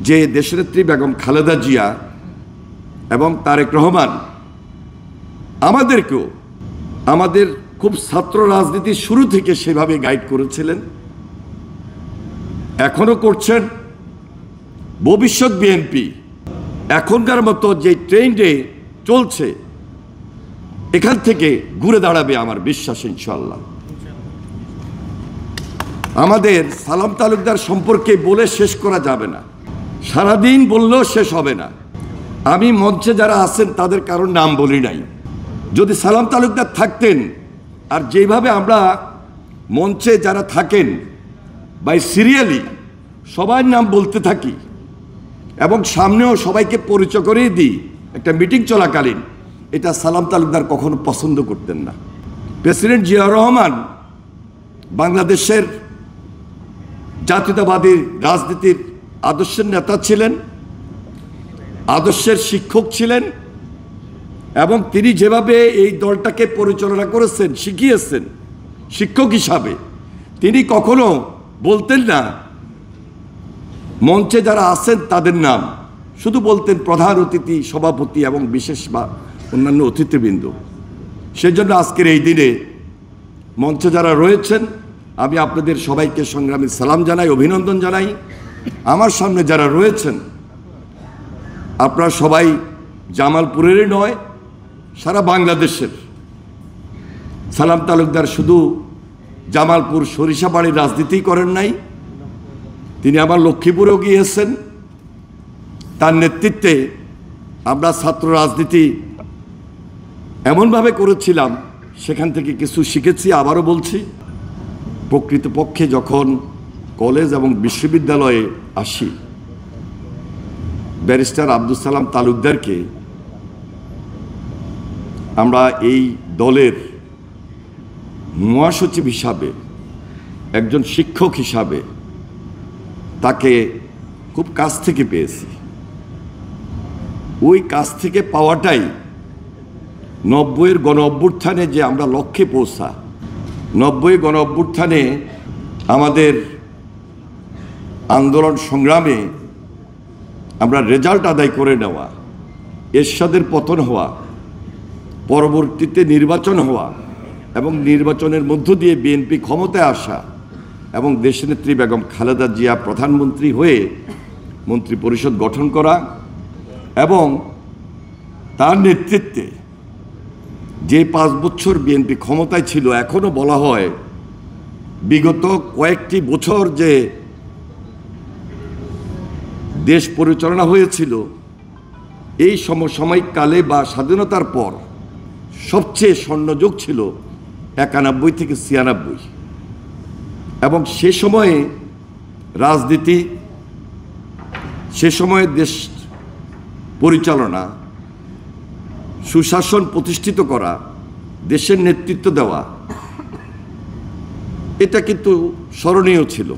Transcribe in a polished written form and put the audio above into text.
যে দেশনেত্রী বেগম খালেদা জিয়া এবং তারেক রহমান আমাদেরকেও আমাদের খুব ছাত্র রাজনীতির শুরু থেকে সেভাবে গাইড করেছিলেন, এখনো করছেন। ভবিষ্যৎ বিএনপি এখনকার মতো যে ট্রেন্ডে চলছে এখান থেকে ঘুরে দাঁড়াবে আমার বিশ্বাস ইনশাআল্লাহ। আমাদের সালাম তালুকদার সম্পর্কে বলে শেষ করা যাবে না, সারাদিন বললেও শেষ হবে না। আমি মঞ্চে যারা আছেন তাদের কারোর নাম বলি নাই। যদি সালাম তালুকদার থাকতেন, আর যেভাবে আমরা মঞ্চে যারা থাকেন বাই সিরিয়ালি সবার নাম বলতে থাকি এবং সামনেও সবাইকে পরিচয় করিয়ে দিই একটা মিটিং চলাকালীন, এটা সালাম তালুকদার কখনো পছন্দ করতেন না। প্রেসিডেন্ট জিয়াউর রহমান বাংলাদেশের জাতীয়তাবাদী রাজনীতির আদর্শের নেতা ছিলেন, আদর্শের শিক্ষক ছিলেন এবং তিনি যেভাবে এই দলটাকে পরিচালনা করেছেন, শিখিয়েছেন শিক্ষক হিসাবে, তিনি কখনো বলতেন না মঞ্চে যারা আছেন তাদের নাম, শুধু বলতেন প্রধান অতিথি, সভাপতি এবং বিশেষ বা অন্যান্য অতিথিবৃন্দ। সেজন্য আজকের এই দিনে মঞ্চে যারা রয়েছেন আমি আপনাদের সবাইকে সংগ্রামী সালাম জানাই, অভিনন্দন জানাই। আমার সামনে যারা রয়েছেন আপনারা সবাই জামালপুরেরই নয়, সারা বাংলাদেশের। সালাম তালুকদার শুধু জামালপুর সরিষাবাড়ির রাজনীতি করেন নাই, তিনি আবার লক্ষ্মীপুরেও গিয়েছেন। তার নেতৃত্বে আমরা ছাত্র রাজনীতি এমনভাবে করেছিলাম, সেখান থেকে কিছু শিখেছি। আবারও বলছি, প্রকৃতপক্ষে যখন কলেজ এবং বিশ্ববিদ্যালয়ে আসি, ব্যারিস্টার আব্দুল সালাম তালুকদারকে আমরা এই দলের মহাসচিব হিসাবে, একজন শিক্ষক হিসাবে তাকে খুব কাছ থেকে পেয়েছি। ওই কাছ থেকে পাওয়াটাই 90-এর গণ অভ্যুত্থানে যে আমরা লক্ষ্যে পৌঁছা, 90 গণ অভ্যুত্থানে আমাদের আন্দোলন সংগ্রামে আমরা রেজাল্ট আদায় করে নেওয়া, এরশাদের পতন হওয়া, পরবর্তীতে নির্বাচন হওয়া এবং নির্বাচনের মধ্য দিয়ে বিএনপি ক্ষমতায় আসা এবং দেশনেত্রী বেগম খালেদা জিয়া প্রধানমন্ত্রী হয়ে মন্ত্রী পরিষদ গঠন করা এবং তার নেতৃত্বে যে 5 বছর বিএনপি ক্ষমতায় ছিল, এখনো বলা হয় বিগত কয়েকটি বছর যে দেশ পরিচালনা হয়েছিল, এই সমসাময়িক কালে বা স্বাধীনতার পর সবচেয়ে স্বর্ণযুগ ছিল 91 থেকে 96। এবং সে সময়ে রাজনীতি, সে সময়ে দেশ পরিচালনা, সুশাসন প্রতিষ্ঠিত করা, দেশের নেতৃত্ব দেওয়া, এটা কিন্তু স্মরণীয় ছিল।